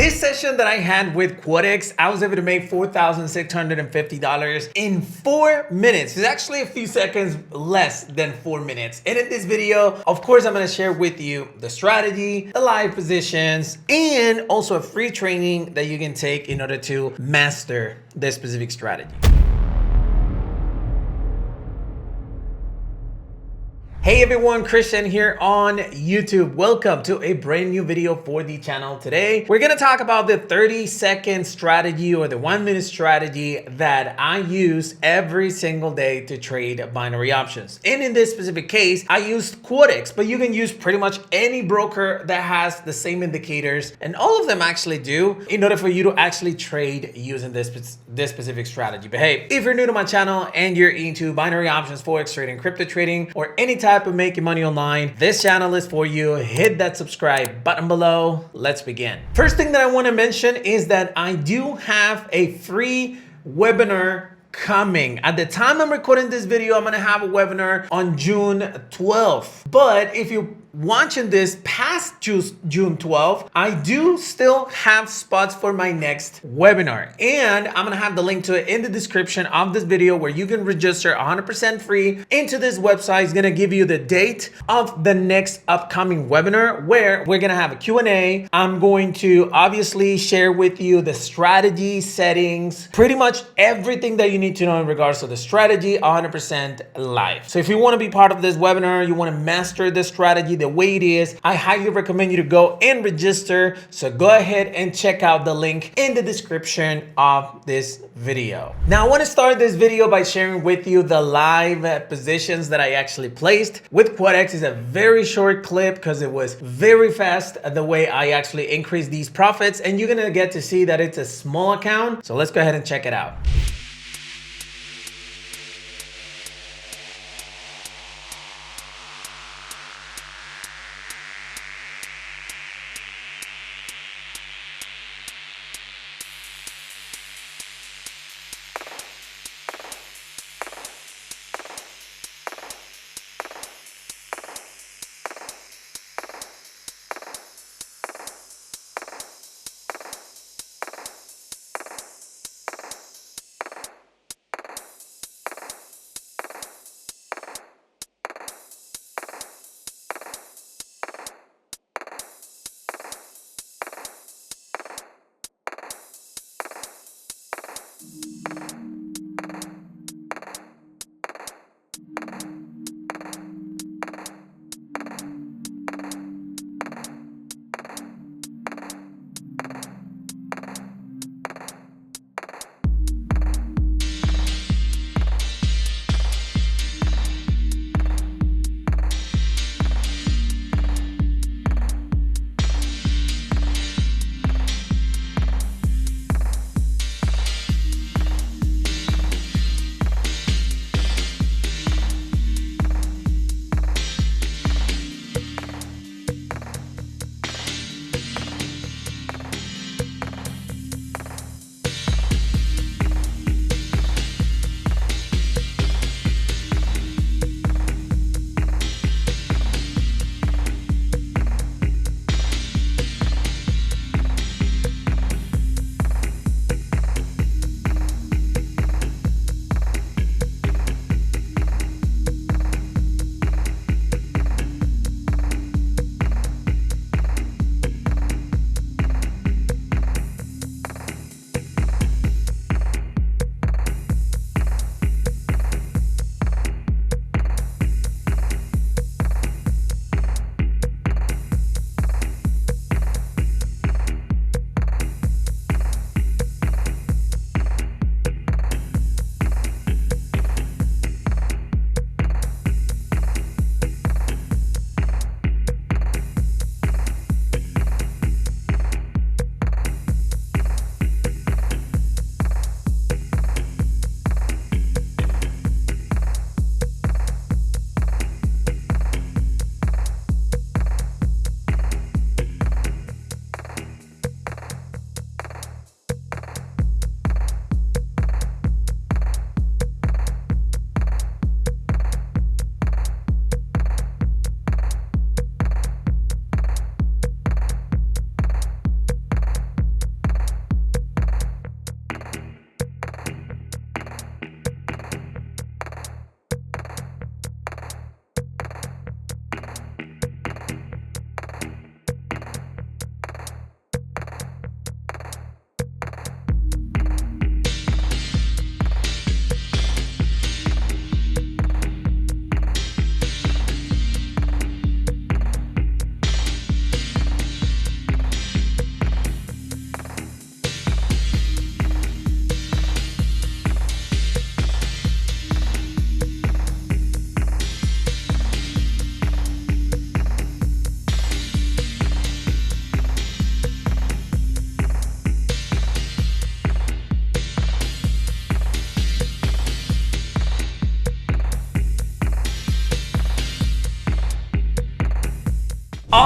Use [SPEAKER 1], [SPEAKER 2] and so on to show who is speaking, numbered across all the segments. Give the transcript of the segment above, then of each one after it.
[SPEAKER 1] This session that I had with Quotex, I was able to make $4,650 in 4 minutes. It's actually a few seconds less than 4 minutes. And in this video, of course, I'm gonna share with you the strategy, the live positions, and also a free training that you can take in order to master this specific strategy. Hey everyone, Christian here on YouTube. Welcome to a brand new video for the channel. Today, we're gonna talk about the 30-second strategy or the 1-minute strategy that I use every single day to trade binary options. And in this specific case, I used Quotex, but you can use pretty much any broker that has the same indicators, and all of them actually do, in order for you to actually trade using this specific strategy. But hey, if you're new to my channel and you're into binary options, forex trading, crypto trading, or any type of making money online, this channel is for you. Hit that subscribe button below. Let's begin. First thing that I want to mention is that I do have a free webinar coming. At the time I'm recording this video, I'm going to have a webinar on June 12th. But if you're watching this past June 12th, I do still have spots for my next webinar. And I'm going to have the link to it in the description of this video, where you can register 100% free into this website. It's going to give you the date of the next upcoming webinar, where we're going to have a Q&A. I'm going to obviously share with you the strategy settings, pretty much everything that you need to know in regards to the strategy, 100% live. So if you want to be part of this webinar, you want to master the strategy the way it is, I highly recommend you to go and register. So go ahead and check out the link in the description of this video. Now I want to start this video by sharing with you the live positions that I actually placed with Quotex. Is a very short clip because it was very fast the way I actually increased these profits, and you're gonna get to see that it's a small account. So let's go ahead and check it out.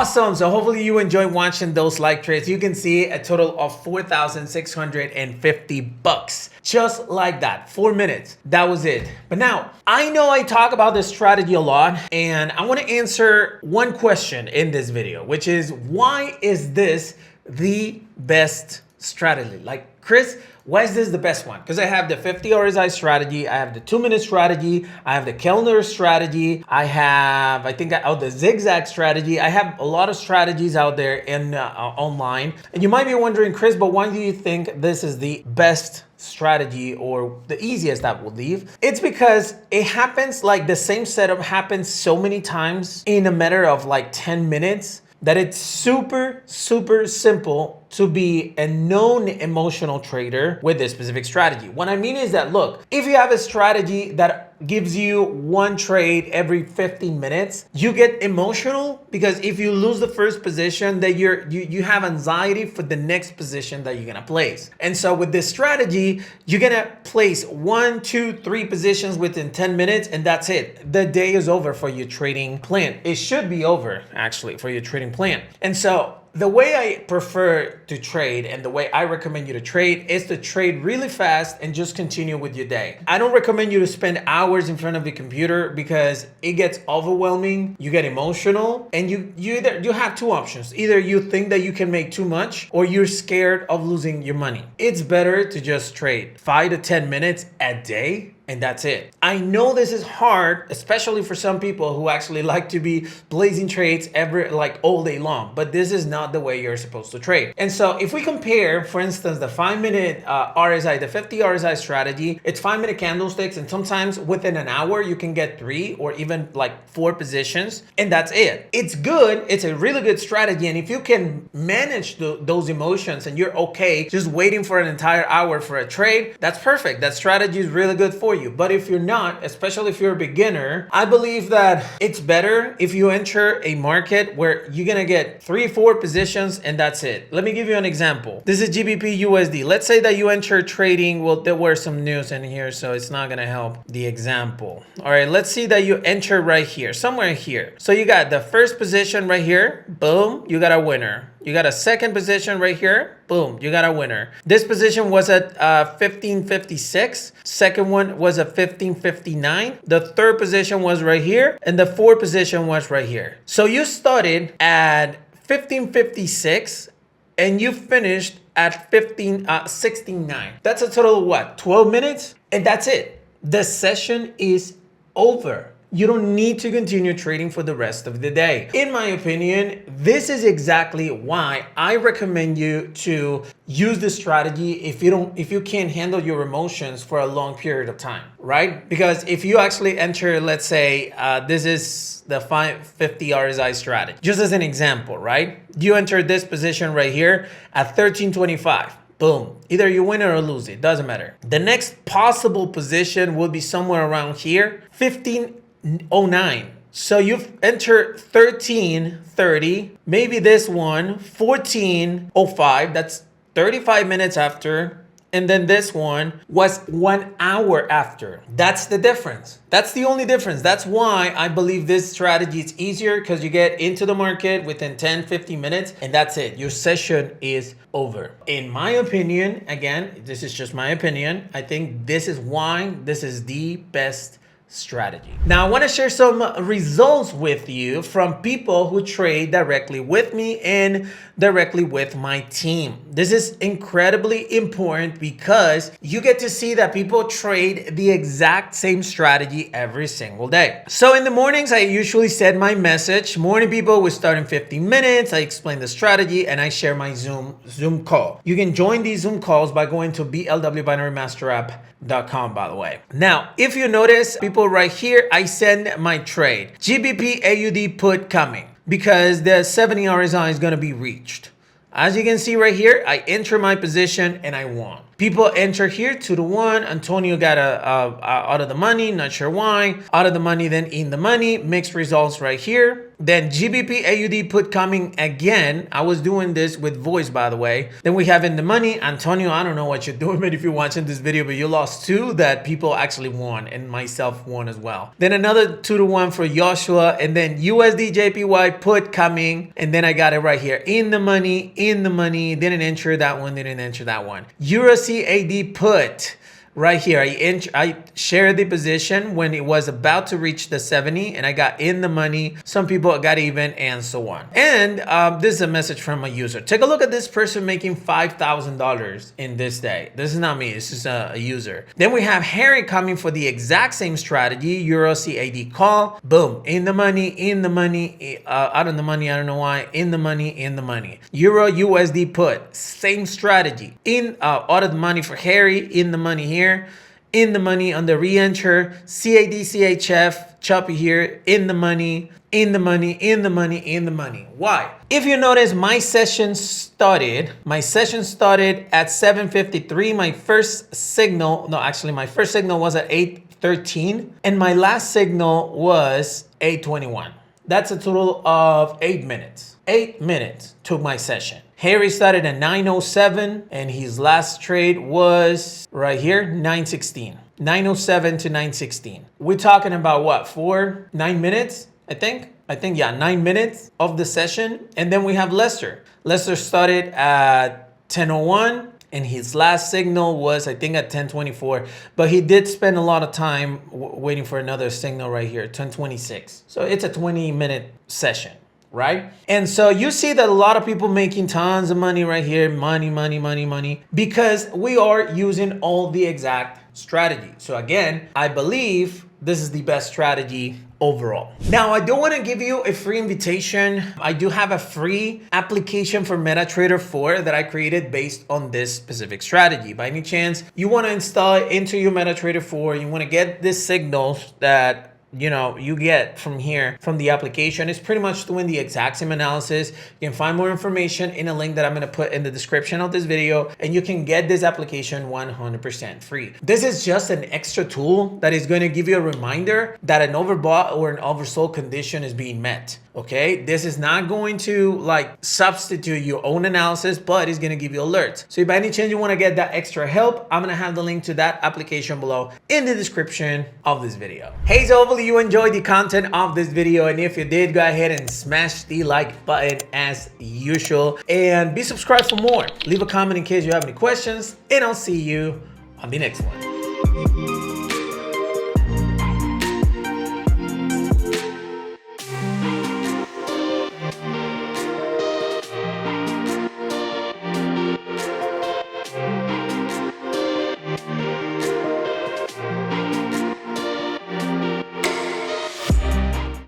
[SPEAKER 1] Awesome. So hopefully you enjoyed watching those like trades. You can see a total of 4,650 bucks. Just like that, 4 minutes. That was it. But now, I know I talk about this strategy a lot, and I want to answer one question in this video, which is, why is this the best strategy? Like, Chris, why is this the best one? Because I have the 50 RSI strategy, I have the 2-minute strategy, I have the calendar strategy, I have, the zigzag strategy. I have a lot of strategies out there in online. And you might be wondering, Chris, but why do you think this is the best strategy or the easiest, I believe? It's because it happens, like the same setup happens so many times in a matter of like 10 minutes that it's super, super simple to be a known emotional trader with this specific strategy. What I mean is that, look, if you have a strategy that gives you one trade every 15 minutes, you get emotional because if you lose the first position, that you have anxiety for the next position that you're gonna place. And so with this strategy, you're gonna place 1, 2, 3 positions within 10 minutes, and that's it. The day is over for your trading plan. It should be over, actually, for your trading plan. And so the way I prefer to trade and the way I recommend you to trade is to trade really fast and just continue with your day. I don't recommend you to spend hours in front of the computer because it gets overwhelming, you get emotional, and you have two options. Either you think that you can make too much or you're scared of losing your money. It's better to just trade 5 to 10 minutes a day, and that's it. I know this is hard, especially for some people who actually like to be blazing trades all day long, but this is not the way you're supposed to trade. And so if we compare, for instance, the 5-minute RSI, the 50 RSI strategy, it's 5-minute candlesticks, and sometimes within an hour, you can get 3 or even like 4 positions, and that's it. It's good. It's a really good strategy. And if you can manage those emotions and you're okay just waiting for an entire hour for a trade, that's perfect. That strategy is really good for you. But if you're not, especially if you're a beginner, I believe that it's better if you enter a market where you're gonna get 3, 4 positions and that's it. Let me give you an example. This is GBP USD. Let's say that you enter trading. Well, there were some news in here, so it's not gonna help the example. All right, let's see that you enter right here, somewhere here. So you got the first position right here. Boom, you got a winner. You got a second position right here. Boom, you got a winner. This position was at 1556. Second one was at 1559. The third position was right here. And the fourth position was right here. So you started at 1556 and you finished at 1569. That's a total of what? 12 minutes? And that's it. The session is over. You don't need to continue trading for the rest of the day. In my opinion, this is exactly why I recommend you to use this strategy if you can't handle your emotions for a long period of time, right? Because if you actually enter, let's say, this is the 550 RSI strategy, just as an example, right? You enter this position right here at 1325. Boom. Either you win or lose it. Doesn't matter. The next possible position will be somewhere around here, 1509. So you've entered 1330, maybe this one, 1405. That's 35 minutes after. And then this one was 1 hour after. That's the difference. That's the only difference. That's why I believe this strategy is easier, because you get into the market within 10, 15 minutes and that's it. Your session is over. In my opinion, again, this is just my opinion, I think this is why this is the best strategy. Now, I want to share some results with you from people who trade directly with me and directly with my team. This is incredibly important because you get to see that people trade the exact same strategy every single day. So in the mornings, I usually send my message. Morning people, we start in 15 minutes. I explain the strategy and I share my Zoom call. You can join these Zoom calls by going to blwbinarymaster.com, by the way. Now, if you notice, people right here, I send my trade. GBP AUD put coming, because the 70 RSI is going to be reached. As you can see right here, I enter my position and I won. People enter here 2-1. Antonio got out of the money, not sure why. Out of the money, then in the money. Mixed results right here. Then GBP AUD put coming again. I was doing this with voice, by the way. Then we have in the money. Antonio, I don't know what you're doing, but if you're watching this video, but you lost 2 that people actually won, and myself won as well. Then another 2-to-1 for Joshua, and then USD JPY put coming, and then I got it right here. In the money, didn't enter that one, didn't enter that one. Euro CAD put. Right here, I shared the position when it was about to reach the 70, and I got in the money. Some people got even, and so on. And this is a message from a user. Take a look at this person making $5,000 in this day. This is not me. This is a user. Then we have Harry coming for the exact same strategy. Euro CAD call. Boom. In the money. Out of the money. I don't know why. In the money. Euro USD put. Same strategy. Out of the money for Harry. In the money here. In the money on the re-enter, CAD, CHF, choppy here, in the money. Why? If you notice, my session started at 7:53. My first signal was at 8:13, and my last signal was 8:21. That's a total of 8 minutes. 8 minutes took my session. Harry started at 9:07, and his last trade was right here, 9:16. 9:07 to 9:16. We're talking about what, 9 minutes, I think, yeah, 9 minutes of the session. And then we have Lester. Lester started at 10:01, and his last signal was, I think, at 10:24. But he did spend a lot of time waiting for another signal right here, 10:26. So it's a 20-minute session. Right? And so you see that a lot of people making tons of money right here. Money. Because we are using all the exact strategy. So again, I believe this is the best strategy overall. Now, I do want to give you a free invitation. I do have a free application for MetaTrader 4 that I created based on this specific strategy. By any chance, you want to install it into your MetaTrader 4, you want to get this signals that you get from here, from the application. It's pretty much doing the exact same analysis. You can find more information in a link that I'm going to put in the description of this video, and you can get this application 100% free. This is just an extra tool that is going to give you a reminder that an overbought or an oversold condition is being met. Okay, this is not going to substitute your own analysis, but it's going to give you alerts. So if by any chance you want to get that extra help, I'm going to have the link to that application below in the description of this video. Hey, so hopefully you enjoyed the content of this video, and if you did, go ahead and smash the like button as usual, and be subscribed for more. Leave a comment in case you have any questions, and I'll see you on the next one.